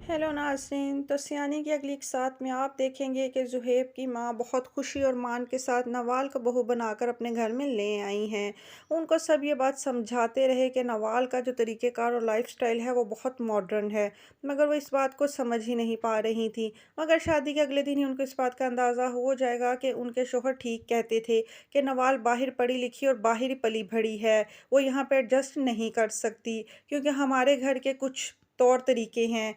Hello नाज़रीन। तो सियानी की अगली एक साथ में आप देखेंगे कि ज़ुहैब की माँ बहुत खुशी और मान के साथ नवाल को बहू बनाकर अपने घर में ले आई हैं। उनको सब ये बात समझाते रहे कि नवाल का जो तरीक़ेकार और लाइफस्टाइल है वो बहुत मॉडर्न है, मगर वो इस बात को समझ ही नहीं पा रही थी। मगर शादी के अगले दिन ही उनको इस बात का अंदाज़ा हो जाएगा कि उनके शौहर ठीक कहते थे कि नवाल बाहर पढ़ी लिखी और बाहर ही पली बड़ी है, वो यहाँ पर एडजस्ट नहीं कर सकती, क्योंकि हमारे घर के कुछ तौर तरीके हैं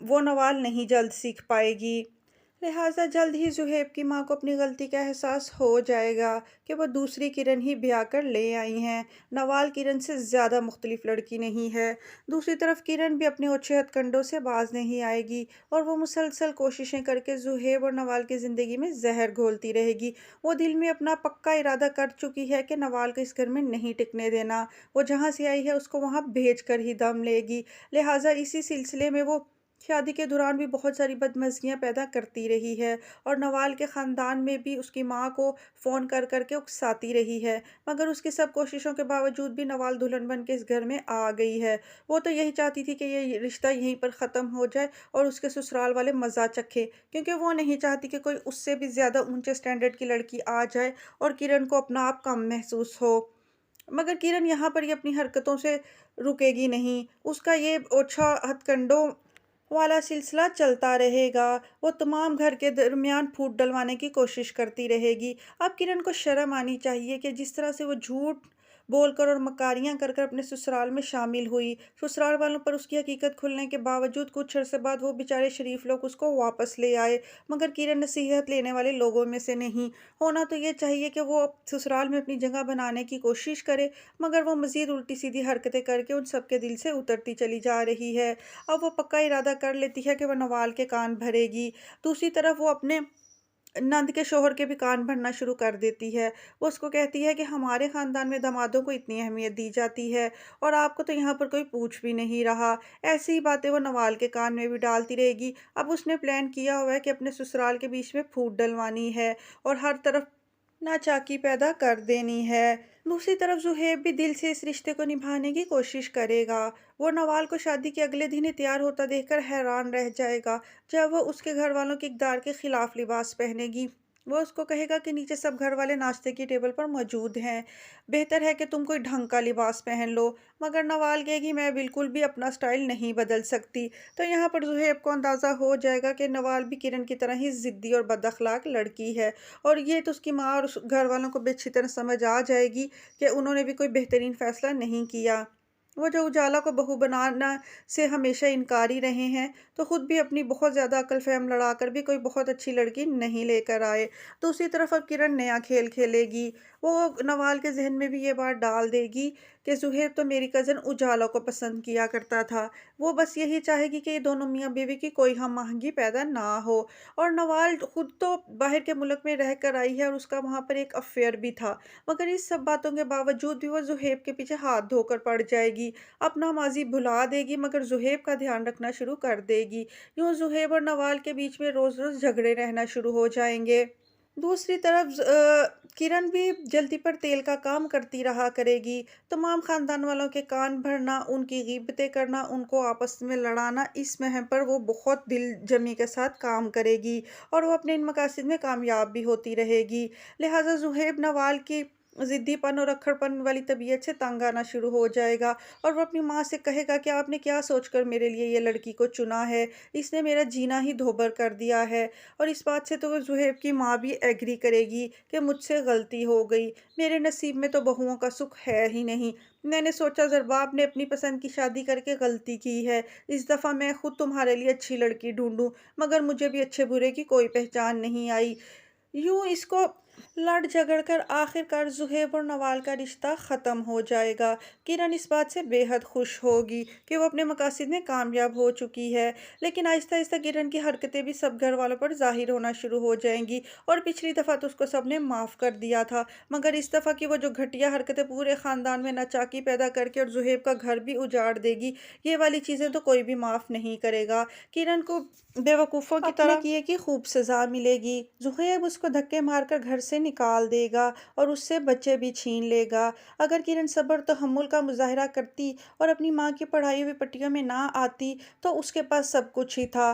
वो नवाल नहीं जल्द सीख पाएगी। लिहाजा जल्द ही ज़ुहैब की माँ को अपनी गलती का एहसास हो जाएगा कि वो दूसरी किरण ही ब्याह कर ले आई हैं। नवाल किरण से ज़्यादा मुख्तलिफ लड़की नहीं है। दूसरी तरफ किरण भी अपने ओछे हथकंडों से बाज नहीं आएगी और वो मुसलसल कोशिशें करके ज़ुहैब और नवाल की ज़िंदगी में जहर घोलती रहेगी। वो दिल में अपना पक्का इरादा कर चुकी है कि नवाल को इस घर में नहीं टिकने देना। वो जहाँ से आई है उसको वहाँ भेज कर ही दम लेगी। लिहाजा इसी सिलसिले में वो शादी के दौरान भी बहुत सारी बदमज़गियाँ पैदा करती रही है और नवाल के ख़ानदान में भी उसकी माँ को फ़ोन कर कर के उकसाती रही है। मगर उसकी सब कोशिशों के बावजूद भी नवाल दुल्हन बन के इस घर में आ गई है। वो तो यही चाहती थी कि ये रिश्ता यहीं पर ख़त्म हो जाए और उसके ससुराल वाले मज़ा चखें, क्योंकि वो नहीं चाहती कि कोई उससे भी ज़्यादा ऊँचे स्टैंडर्ड की लड़की आ जाए और किरण को अपना आप कम महसूस हो। मगर किरण यहाँ पर ये अपनी हरकतों से रुकेगी नहीं। उसका ये ओछा हथकंडों वाला सिलसिला चलता रहेगा। वो तमाम घर के दरमियान फूट डलवाने की कोशिश करती रहेगी। अब किरण को शर्म आनी चाहिए कि जिस तरह से वो झूठ बोलकर और मकारियाँ कर कर अपने ससुराल में शामिल हुई। ससुराल वालों पर उसकी हकीकत खुलने के बावजूद कुछ अरसे बाद वो बेचारे शरीफ लोग उसको वापस ले आए। मगर किरण नसीहत लेने वाले लोगों में से नहीं। होना तो ये चाहिए कि वो ससुराल में अपनी जगह बनाने की कोशिश करे, मगर वो मज़ीद उल्टी-सीधी हरकतें करके उन सबके दिल से उतरती चली जा रही है। अब वो पक्का इरादा कर लेती है कि वो नवाल के कान भरेगी। दूसरी तरफ वो अपने नंद के शौहर के भी कान भरना शुरू कर देती है। वो उसको कहती है कि हमारे ख़ानदान में दामादों को इतनी अहमियत दी जाती है और आपको तो यहाँ पर कोई पूछ भी नहीं रहा। ऐसी ही बातें वो नवाल के कान में भी डालती रहेगी। अब उसने प्लान किया हुआ है कि अपने ससुराल के बीच में फूट डलवानी है और हर तरफ नाचाकी पैदा कर देनी है। दूसरी तरफ ज़ुहैब भी दिल से इस रिश्ते को निभाने की कोशिश करेगा। वो नवाल को शादी के अगले दिन ही तैयार होता देखकर हैरान रह जाएगा, जब वो उसके घर वालों की इक़दार के खिलाफ लिबास पहनेगी। वो उसको कहेगा कि नीचे सब घर वाले नाश्ते की टेबल पर मौजूद हैं, बेहतर है कि तुम कोई ढंग का लिबास पहन लो। मगर नवाल कहेगी मैं बिल्कुल भी अपना स्टाइल नहीं बदल सकती। तो यहाँ पर ज़ुहैब को अंदाज़ा हो जाएगा कि नवाल भी किरण की तरह ही ज़िद्दी और बदअखलाक लड़की है और ये तो उसकी माँ और उस घर वालों को भी अच्छी तरह समझ आ जाएगी कि उन्होंने भी कोई बेहतरीन फ़ैसला नहीं किया। वो जो उजाला को बहू बनाना से हमेशा इनकारी रहे हैं, तो खुद भी अपनी बहुत ज़्यादा अकल फ़हम लड़ाकर भी कोई बहुत अच्छी लड़की नहीं लेकर आए। दूसरी तरफ अब किरण नया खेल खेलेगी। वो नवाल के ज़हन में भी ये बात डाल देगी कि ज़ुहैब तो मेरी कज़न उजाला को पसंद किया करता था। वो बस यही चाहेगी कि ये दोनों मियाँ-बीवी की कोई हम-आहंगी पैदा ना हो। और नवाल खुद तो बाहर के मुल्क में रह कर आई है और उसका वहाँ पर एक अफ़ेयर भी था। मगर इस सब बातों के बावजूद भी वो ज़ुहैब के पीछे हाथ धोकर पड़ जाएगी। अपना माज़ी भुला देगी मगर ज़ुहैब का ध्यान रखना शुरू कर देगी। यूँ ज़ुहैब और नवाल के बीच में रोज़-रोज़ झगड़े रहना शुरू हो जाएँगे। दूसरी तरफ किरण भी जल्दी पर तेल का काम करती रहा करेगी। तमाम ख़ानदान वालों के कान भरना, उनकी ग़ीबतें करना, उनको आपस में लड़ाना, इस महम पर वो बहुत दिलजमी के साथ काम करेगी और वो अपने इन मकासद में कामयाब भी होती रहेगी। लिहाजा ज़ुहैब नवाल की ज़िद्दीपन और अक्खड़पन वाली तबीयत से तंग आना शुरू हो जाएगा और वो अपनी माँ से कहेगा कि आपने क्या सोचकर मेरे लिए ये लड़की को चुना है? इसने मेरा जीना ही धोबर कर दिया है। और इस बात से तो ज़ुहैब की माँ भी एग्री करेगी कि मुझसे गलती हो गई। मेरे नसीब में तो बहुओं का सुख है ही नहीं। मैंने सोचा ज़रबाब ने अपनी पसंद की शादी करके गलती की है। इस दफ़ा मैं खुद तुम्हारे लिए अच्छी लड़की ढूँढूँ, मगर मुझे भी अच्छे बुरे की कोई पहचान नहीं आई। यूँ इसको लड़ झगड़ कर आखिरकार ज़ुहैब और नवाल का रिश्ता ख़त्म हो जाएगा। किरण इस बात से बेहद खुश होगी कि वो अपने मकासद में कामयाब हो चुकी है। लेकिन आहिस्ता-आहिस्ता किरण की हरकतें भी सब घर वालों पर ज़ाहिर होना शुरू हो जाएँगी और पिछली दफ़ा तो उसको सबने माफ़ कर दिया था। मगर इस दफ़ा की वो जो घटिया हरकतें पूरे ख़ानदान में नाचाकी पैदा करके और ज़ुहैब का घर भी उजाड़ देगी, ये वाली चीज़ें तो कोई भी माफ़ नहीं करेगा। किरण को बेवकूफ़ों की तरह किए की खूब सज़ा मिलेगी। ज़ुहैब उसको धक्के मारकर घर से निकाल देगा और उससे बच्चे भी छीन लेगा। अगर किरण सब्र तहम्मुल का मुज़ाहिरा करती और अपनी माँ की पढ़ाई हुई पट्टियों में ना आती, तो उसके पास सब कुछ ही था।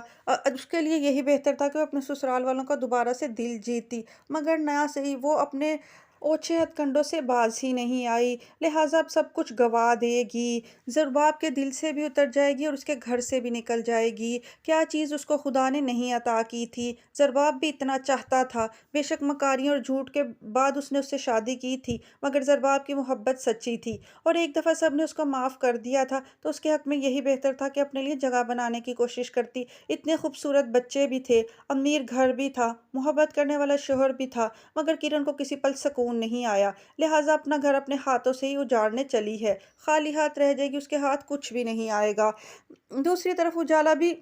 उसके लिए यही बेहतर था कि वो अपने ससुराल वालों का दोबारा से दिल जीतती, मगर ना सही, वो अपने ओछे हथकंडों से बाज ही नहीं आई, लिहाजा अब सब कुछ गवा देगी। ज़ुबाब के दिल से भी उतर जाएगी और उसके घर से भी निकल जाएगी। क्या चीज़ उसको खुदा ने नहीं अता की थी। ज़ुबाब भी इतना चाहता था। बेशक मकारियों और झूठ के बाद उसने उससे शादी की थी, मगर ज़ुबाब की मोहब्बत सच्ची थी और एक दफ़ा सब ने उसको माफ़ कर दिया था, तो उसके हक़ में यही बेहतर था कि अपने लिए जगह बनाने की कोशिश करती। इतने खूबसूरत बच्चे भी थे, अमीर घर भी था, मोहब्बत करने वाला शौहर भी था, मगर किरण को किसी पल सुकून नहीं आया। लिहाजा अपना घर अपने हाथों से ही उजाड़ने चली है। खाली हाथ रह जाएगी, उसके हाथ कुछ भी नहीं आएगा। दूसरी तरफ उजाला भी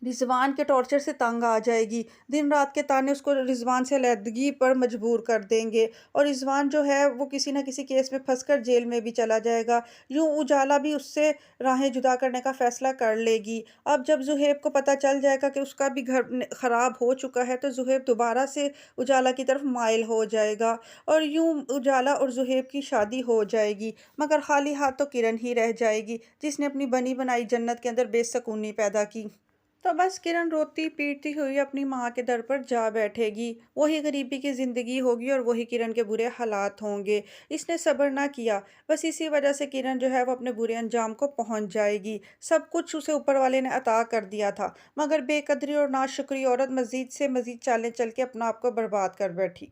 रिज़वान के टॉर्चर से तंग आ जाएगी। दिन-रात के ताने उसको रिज़वान से अलहदगी पर मजबूर कर देंगे और रिज़वान जो है वो किसी न किसी केस में फँसकर जेल में भी चला जाएगा। यूँ उजाला भी उससे राहें जुदा करने का फ़ैसला कर लेगी। अब जब ज़ुहैब को पता चल जाएगा कि उसका भी घर ख़राब हो चुका है, तो ज़ुहैब दोबारा से उजाला की तरफ माइल हो जाएगा और यूँ उजाला और ज़ुहैब की शादी हो जाएगी। मगर खाली हाथ तो किरण ही रह जाएगी, जिसने अपनी बनी-बनाई जन्नत के अंदर बेसुकूनी पैदा की। तो बस किरण रोती-पीटती हुई अपनी माँ के दर पर जा बैठेगी। वही गरीबी की ज़िंदगी होगी और वही किरण के बुरे हालात होंगे। इसने सब्र ना किया, बस इसी वजह से किरण जो है वो अपने बुरे अंजाम को पहुँच जाएगी। सब कुछ उसे ऊपर वाले ने अता कर दिया था, मगर बेकदरी और नाशुक्री औरत मज़ीद से मज़ीद चालें चल के अपना आप को बर्बाद कर बैठी।